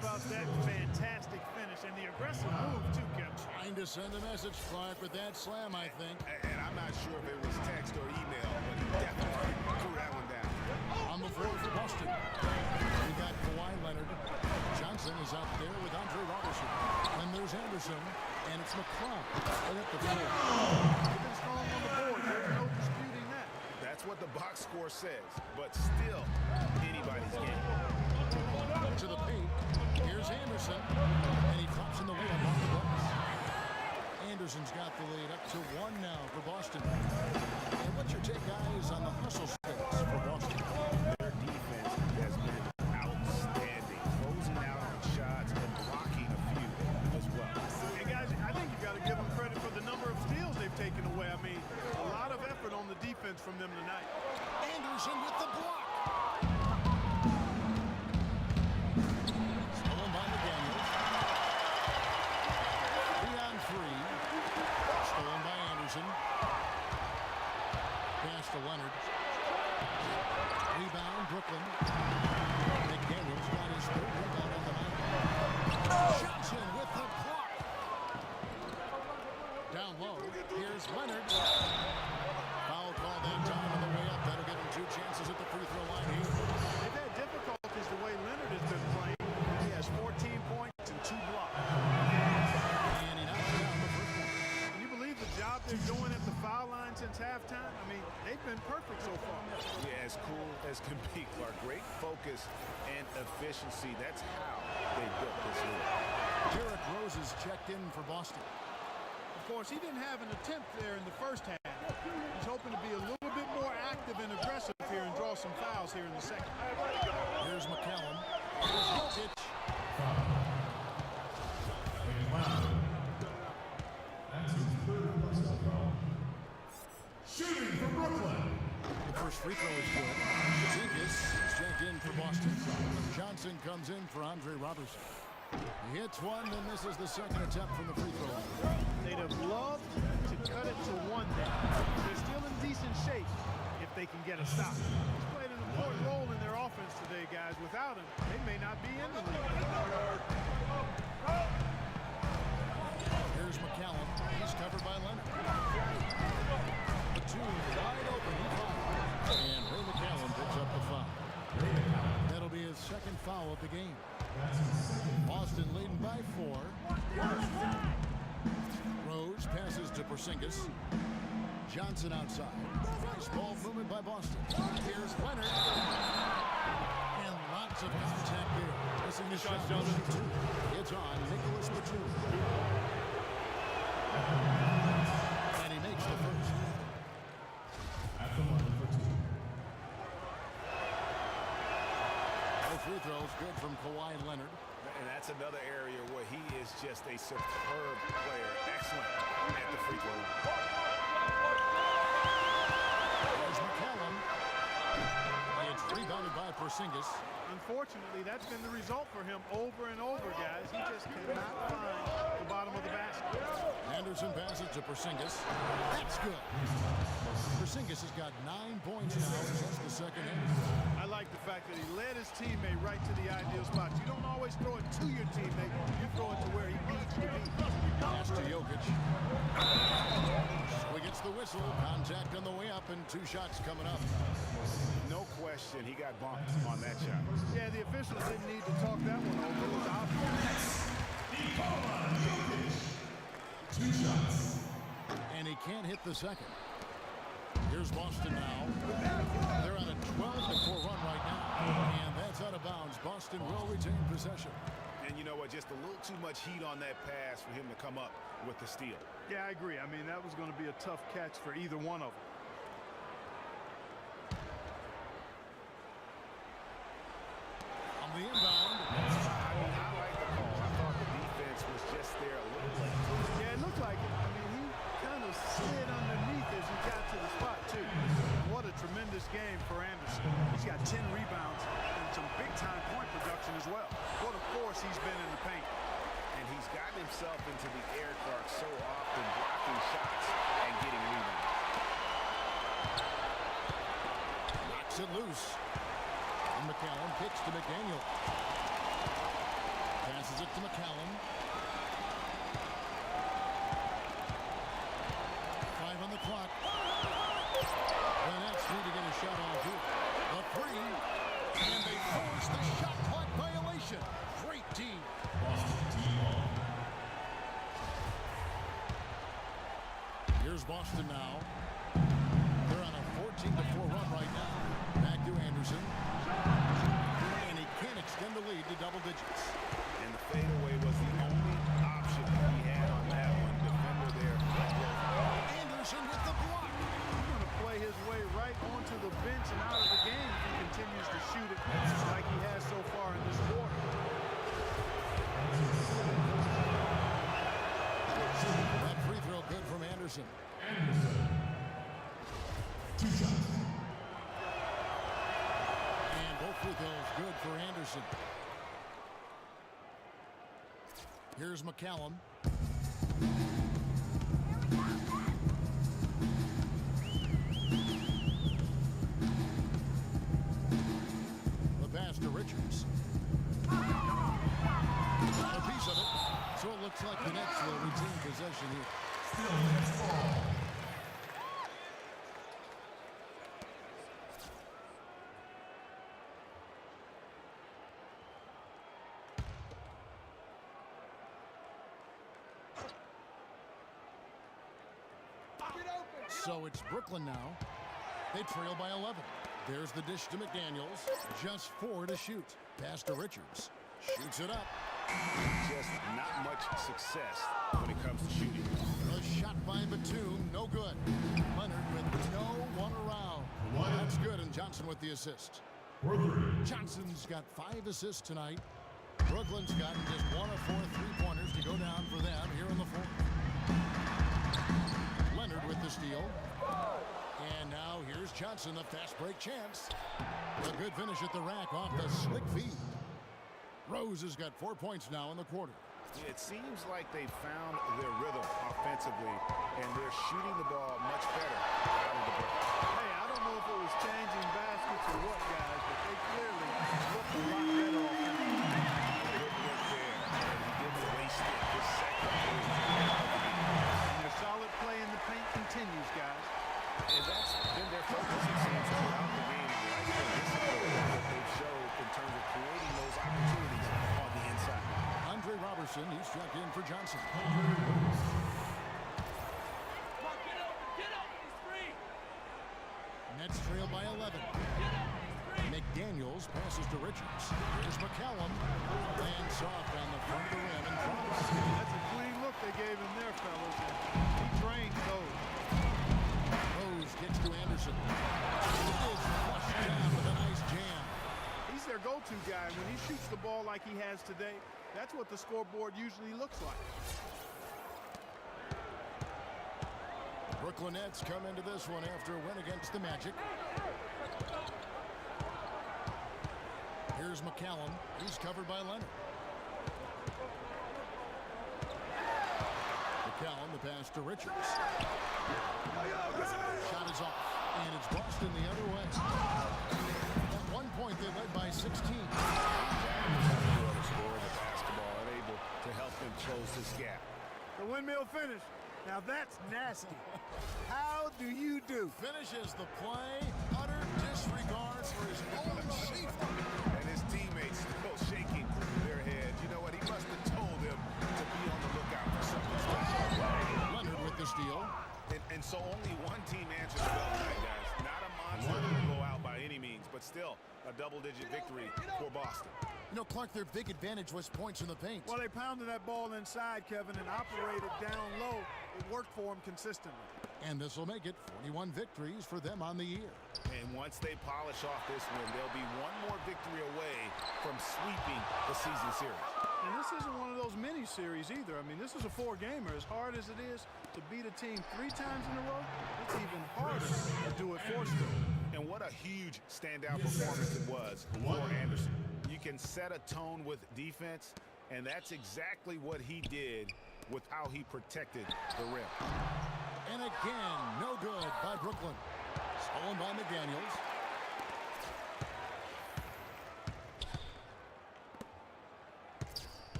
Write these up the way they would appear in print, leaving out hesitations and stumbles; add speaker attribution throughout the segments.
Speaker 1: about that fantastic finish and the aggressive move, too, Kevin?
Speaker 2: Trying to send a message, Clark, with that slam, I think.
Speaker 3: And I'm not sure if it was text or email, but he definitely threw that one down.
Speaker 2: On the floor for Boston. We got Kawhi Leonard. Johnson is out there with Andre Robertson. And there's Anderson, and it's McClung. Right up the floor.
Speaker 1: They've been strong on the board. There's no disputing that.
Speaker 3: That's what the box score says, but still anybody's game.
Speaker 2: To the paint. Here's Anderson, and he drops in the layup off the glass. Anderson's got the lead up to 1 now for Boston. And what's your take, guys, on the hustle space for Boston?
Speaker 3: Their defense has been outstanding, closing out on shots and blocking a few as well.
Speaker 1: Hey, guys, I think you've got to give them credit for the number of steals they've taken away. I mean, a lot of effort on the defense from them tonight.
Speaker 2: Anderson with the block. Pass to Leonard. Rebound, Brooklyn. McDaniels got his third rebound on the night. Johnson with the block. Down low. Here's Leonard. Foul call that time on the way up. That'll give him 2 chances at the free throw line here.
Speaker 1: They've had difficulties the way Leonard has been playing. He has 14 points and 2 blocks.
Speaker 2: And he knocks down the first one.
Speaker 1: Can you believe the job they're doing at the foul line since halftime? I mean, they've been perfect so far.
Speaker 3: Yeah, as cool as can be, Clark. Great focus and efficiency. That's how they built this league.
Speaker 2: Derrick Rose is checked in for Boston.
Speaker 1: Of course, he didn't have an attempt there in the first half. He's hoping to be a little bit more active and aggressive here and draw some fouls here in the second.
Speaker 2: Here's McCallum. Here's Jokic.
Speaker 4: Shooting for Brooklyn.
Speaker 2: The first free throw is good. Zingas is checked in for Boston. Johnson comes in for Andre Robertson. He hits one, then misses the second attempt from the free throw line.
Speaker 1: They'd have loved to cut it to 1 there. They're still in decent shape if they can get a stop. He's played an important role in their offense today, guys. Without him, they may not be in the league.
Speaker 2: Here's McCallum. He's covered by Leonard. The 2 wide open. He fouls. And Ray McCallum picks up the foul. That'll be his second foul of the game. Boston leading by 4. Rose passes to Porzingis. Johnson outside. Nice ball movement by Boston. Here's Leonard. And lots of contact there. Missing the shot. 2. It's on Nicholas Batum. And he makes the first.
Speaker 4: At the line for 2.
Speaker 2: The free throws good from Kawhi Leonard.
Speaker 3: And that's another area where he is just a superb player. Excellent at the free throw line.
Speaker 2: There's McCallum. It's rebounded by Porzingis.
Speaker 1: Unfortunately, that's been the result for him over and over, guys. He just cannot find the bottom of the basket.
Speaker 2: Anderson passes to Porzingis. That's good. Porzingis has got 9 points now in just the second inning.
Speaker 1: I like the fact that he led his teammate right to the ideal spot. You don't always throw it to your teammate. You throw it to where he needs to be.
Speaker 2: Pass to Jokic. He gets the whistle. Contact on the way up and 2 shots coming up.
Speaker 3: No question, he got bumped on that shot.
Speaker 1: Yeah, the officials didn't need to talk that one over. It was obvious.
Speaker 4: 2 shots.
Speaker 2: And he can't hit the second. Here's Boston now. They're on a 12-4 run right now. And that's out of bounds. Boston will retain possession.
Speaker 3: And you know what? Just a little too much heat on that pass for him to come up with the steal.
Speaker 1: Yeah, I agree. I mean, that was going to be a tough catch for either one of them.
Speaker 2: On the inbound.
Speaker 3: I like the call. I thought the defense was just there a little late.
Speaker 1: Yeah, it looked like it. I mean, he kind of slid underneath as he got to the spot, too. What a tremendous game for Anderson. He's got 10 rebounds and some big-time point production as well. What a force he's been in the paint.
Speaker 3: And he's gotten himself into the air, Clark, so often blocking shots and getting rebounds.
Speaker 2: Knocks it loose. And McCallum kicks to McDaniel. McCallum. 5 on the clock. The Nets need to get a shot off here. The three. And they force the shot clock violation. Great team. Here's Boston now. They're on a 14-4 run right now. Back to Anderson. And he can't extend the lead to double digits.
Speaker 3: And the fadeaway was the only option he had on that one. Defender there.
Speaker 2: Anderson with the block.
Speaker 1: He's going to play his way right onto the bench and out of the game if he continues to shoot it like he has so far in this quarter.
Speaker 2: That free throw good from Anderson.
Speaker 4: 2 shots.
Speaker 2: And both free throws good for Anderson. Here's McCallum. The pass to Richards. Got a piece of it. So it looks like the Nets will retain possession here.
Speaker 4: Still Nets ball.
Speaker 2: So it's Brooklyn now. They trail by 11. There's the dish to McDaniels. Just 4 to shoot. Pass to Richards. Shoots it up.
Speaker 3: Just not much success when it comes to shooting.
Speaker 2: The shot by Batum, no good. Leonard with no one around. That's good, and Johnson with the assist. Johnson's got 5 assists tonight. Brooklyn's got just 1 of 4 3-pointers to go down for them here in the fourth. Leonard with the steal. And now here's Johnson, a fast break chance. A good finish at the rack off the slick feed. Rose has got 4 points now in the quarter.
Speaker 3: It seems like they found their rhythm offensively, and they're shooting the ball much better out of the break.
Speaker 1: Hey, I don't know if it was changing baskets or what, guys, but they clearly looked a lot better offensively.
Speaker 3: Good work there, and he didn't waste it this second.
Speaker 1: And their solid play in the paint continues, guys.
Speaker 3: And that's been their focus, it seems, throughout the game. Right? The discipline that they've showed in terms of creating those opportunities on the inside.
Speaker 2: Andre Robertson, he's checked in for Johnson. Nets trail by 11. McDaniels passes to Richards. Here's McCallum. Lands soft on the front of the rim and drops.
Speaker 1: That's a clean look they gave him there, fellas. He drained those.
Speaker 2: Rose gets to Anderson. It is flushed down with a nice jam.
Speaker 1: He's their go-to guy. When he shoots the ball like he has today, that's what the scoreboard usually looks like.
Speaker 2: Brooklyn Nets come into this one after a win against the Magic. Here's McCallum. He's covered by Leonard. McCallum, the pass to Richards. Shot is off, and it's Boston the other way. At one point, they led by 16.
Speaker 3: Score the basketball, unable to help them close this gap.
Speaker 1: The windmill finish. Now that's nasty. How do you do?
Speaker 2: Finishes the play. Utter disregard for his own safety.
Speaker 3: And his teammates still shaking their heads. You know what? He must have told them to be on the lookout for something special.
Speaker 2: Leonard with the steal.
Speaker 3: And so only one team answers the bell tonight, guys. Not a monster to go out by any means, but still a double-digit victory for Boston.
Speaker 2: You know, Clark, their big advantage was points in the paint.
Speaker 1: Well, they pounded that ball inside, Kevin, and operated down low. It worked for them consistently.
Speaker 2: And this will make it 41 victories for them on the year.
Speaker 3: And once they polish off this win, they'll be one more victory away from sweeping the season series.
Speaker 1: And this isn't one of those mini series either. I mean, this is a 4-gamer. As hard as it is to beat a team 3 times in a row, it's even harder to do it forced.
Speaker 3: And what a huge standout performance it was for Anderson. You can set a tone with defense, and that's exactly what he did with how he protected the rim.
Speaker 2: And again, no good by Brooklyn. Stolen by McDaniels.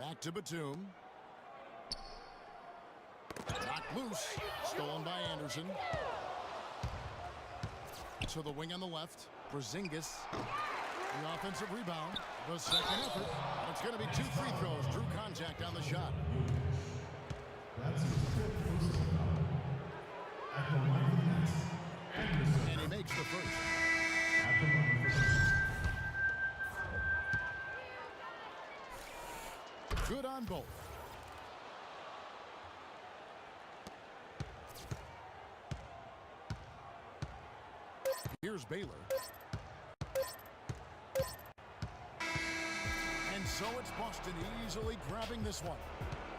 Speaker 2: Back to Batum. Knocked loose. Stolen by Anderson. To the wing on the left. Porzingis. The offensive rebound. The second effort. It's going to be 2 free throws. Drew contact on the shot.
Speaker 4: That's his 5th personal foul. At the line of the net, Anderson.
Speaker 2: And he makes the first.
Speaker 4: At the line of the net.
Speaker 2: Good on both. Here's Baylor. And so it's Boston easily grabbing this one.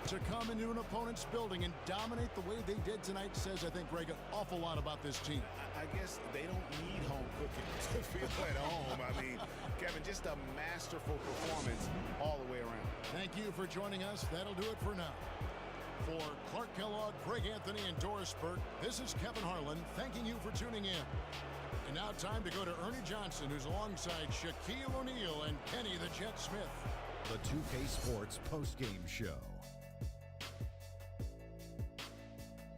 Speaker 2: To come into an opponent's building and dominate the way they did tonight says, I think, Greg, an awful lot about this team.
Speaker 3: I guess they don't need home cooking to feel at home. I mean, Kevin, just a masterful performance all the way around.
Speaker 2: Thank you for joining us. That'll do it for now. For Clark Kellogg, Craig Anthony, and Doris Burke, this is Kevin Harlan thanking you for tuning in. And now time to go to Ernie Johnson, who's alongside Shaquille O'Neal and Kenny the Jet Smith.
Speaker 5: The 2K Sports postgame show.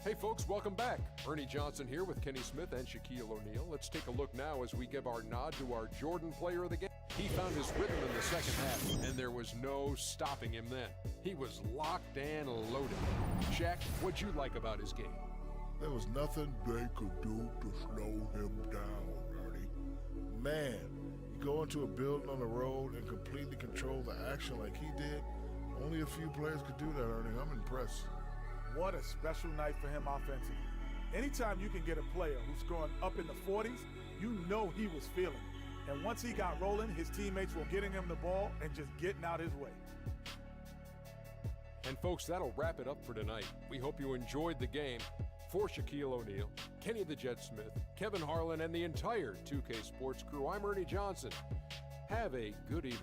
Speaker 6: Hey folks, welcome back. Ernie Johnson here with Kenny Smith and Shaquille O'Neal. Let's take a look now as we give our nod to our Jordan player of the game. He found his rhythm in the second half, and there was no stopping him then. He was locked and loaded. Shaq, what'd you like about his game?
Speaker 7: There was nothing they could do to slow him down, Ernie. Man, you go into a building on the road and completely control the action like he did. Only a few players could do that, Ernie. I'm impressed.
Speaker 8: What a special night for him offensively. Anytime you can get a player who's scoring up in the 40s, you know he was feeling it. And once he got rolling, his teammates were getting him the ball and just getting out his way.
Speaker 6: And folks, that'll wrap it up for tonight. We hope you enjoyed the game. For Shaquille O'Neal, Kenny the Jet Smith, Kevin Harlan, and the entire 2K Sports crew, I'm Ernie Johnson. Have a good evening.